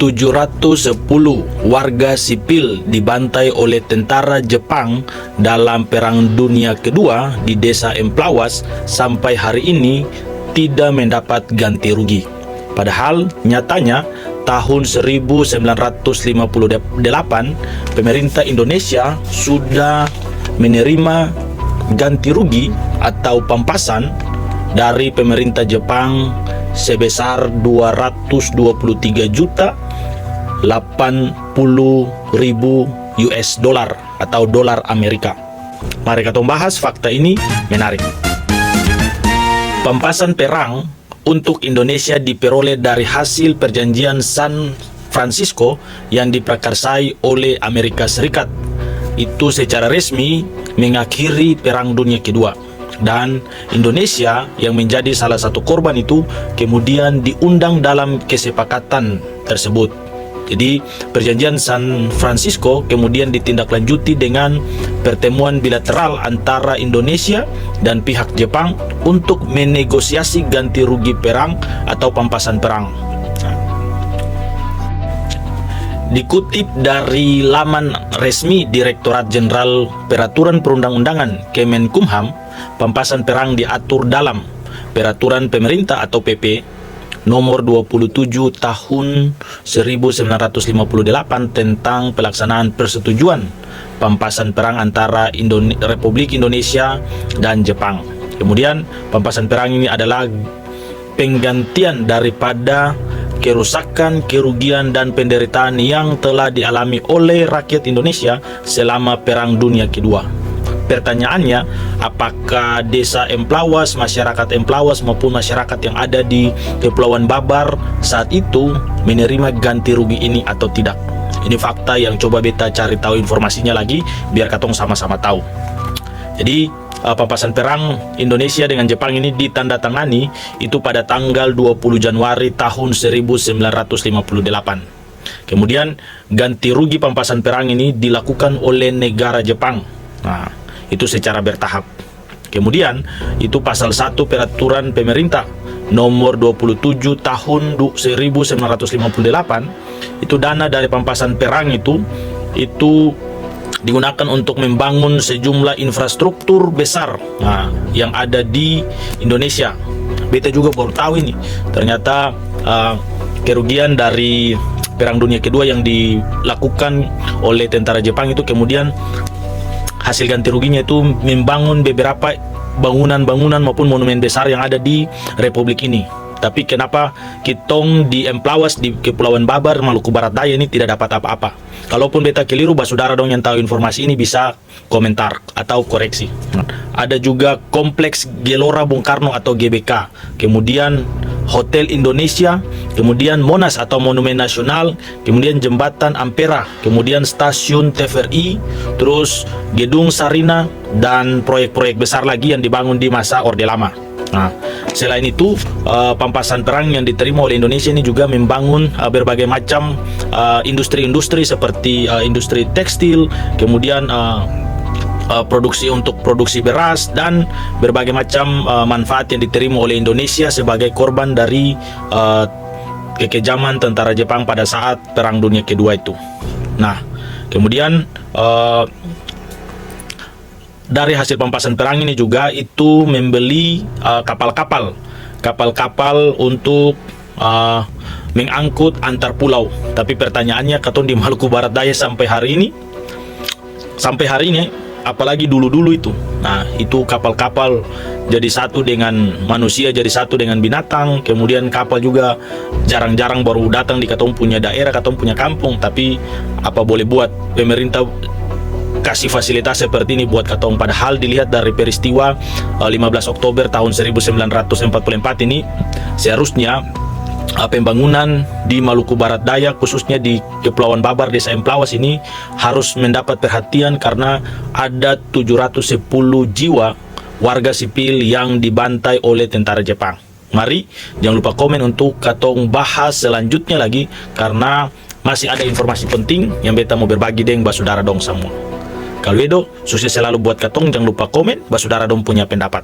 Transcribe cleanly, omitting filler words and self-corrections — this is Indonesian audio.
710 warga sipil dibantai oleh tentara Jepang dalam Perang Dunia Kedua di desa Emplawas sampai hari ini tidak mendapat ganti rugi. Padahal nyatanya tahun 1958 pemerintah Indonesia sudah menerima ganti rugi atau pampasan dari pemerintah Jepang sebesar 223.080.000 US dollar atau dolar Amerika. Mari kita bahas fakta ini menarik. Pampasan perang untuk Indonesia diperoleh dari hasil perjanjian San Francisco yang diprakarsai oleh Amerika Serikat. Itu secara resmi mengakhiri Perang Dunia Kedua. Dan Indonesia yang menjadi salah satu korban itu kemudian diundang dalam kesepakatan tersebut. Jadi perjanjian San Francisco kemudian ditindaklanjuti dengan pertemuan bilateral antara Indonesia dan pihak Jepang untuk menegosiasi ganti rugi perang atau pampasan perang. Dikutip dari laman resmi Direktorat Jenderal Peraturan Perundang-undangan Kemenkumham, pampasan perang diatur dalam Peraturan Pemerintah atau PP nomor 27 tahun 1958 tentang pelaksanaan persetujuan pampasan perang antara Republik Indonesia dan Jepang. Kemudian pampasan perang ini adalah penggantian daripada kerusakan, kerugian, dan penderitaan yang telah dialami oleh rakyat Indonesia selama Perang Dunia Kedua. Pertanyaannya, apakah desa Emplawas, masyarakat Emplawas maupun masyarakat yang ada di Kepulauan Babar saat itu menerima ganti rugi ini atau tidak? Ini fakta yang coba beta cari tahu informasinya lagi biar katong sama-sama tahu. Jadi pampasan perang Indonesia dengan Jepang ini ditandatangani itu pada tanggal 20 Januari tahun 1958. Kemudian ganti rugi pampasan perang ini dilakukan oleh negara Jepang. Nah, itu secara bertahap. Kemudian itu pasal 1 Peraturan Pemerintah nomor 27 tahun 1958, itu dana dari pampasan perang itu digunakan untuk membangun sejumlah infrastruktur besar yang ada di Indonesia. Beta juga baru tahu ini, ternyata kerugian dari Perang Dunia Kedua yang dilakukan oleh tentara Jepang itu kemudian hasil ganti ruginya itu membangun beberapa bangunan-bangunan maupun monumen besar yang ada di Republik ini. Tapi kenapa kitong di Emplawas, di Kepulauan Babar, Maluku Barat Daya ini tidak dapat apa-apa? Kalaupun beta keliru, saudara dong yang tahu informasi ini bisa komentar atau koreksi. Ada juga Kompleks Gelora Bung Karno atau GBK, kemudian Hotel Indonesia, kemudian Monas atau Monumen Nasional, kemudian Jembatan Ampera, kemudian Stasiun TVRI, terus Gedung Sarina, dan proyek-proyek besar lagi yang dibangun di masa Orde Lama. Nah, selain itu, pampasan perang yang diterima oleh Indonesia ini juga membangun berbagai macam industri-industri seperti industri tekstil, kemudian produksi untuk produksi beras, dan berbagai macam manfaat yang diterima oleh Indonesia sebagai korban dari kekejaman tentara Jepang pada saat Perang Dunia Kedua itu. Nah, kemudian dari hasil pampasan perang ini juga itu membeli kapal-kapal untuk mengangkut antar pulau. Tapi pertanyaannya, katong di Maluku Barat Daya sampai hari ini, apalagi dulu-dulu itu. Nah, itu kapal-kapal jadi satu dengan manusia, jadi satu dengan binatang. Kemudian kapal juga jarang-jarang baru datang di katong punya daerah, katong punya kampung. Tapi apa boleh buat, pemerintah kasih fasilitas seperti ini buat katong. Padahal dilihat dari peristiwa 15 Oktober tahun 1944 ini, seharusnya pembangunan di Maluku Barat Daya, khususnya di Kepulauan Babar, desa Emplawas ini harus mendapat perhatian karena ada 710 jiwa warga sipil yang dibantai oleh tentara Jepang. Mari jangan lupa komen untuk katong bahas selanjutnya lagi, karena masih ada informasi penting yang beta mau berbagi dengan saudara dong semua. Kalau itu, sukses selalu buat katong, jangan lupa komen, saudara dong punya pendapat.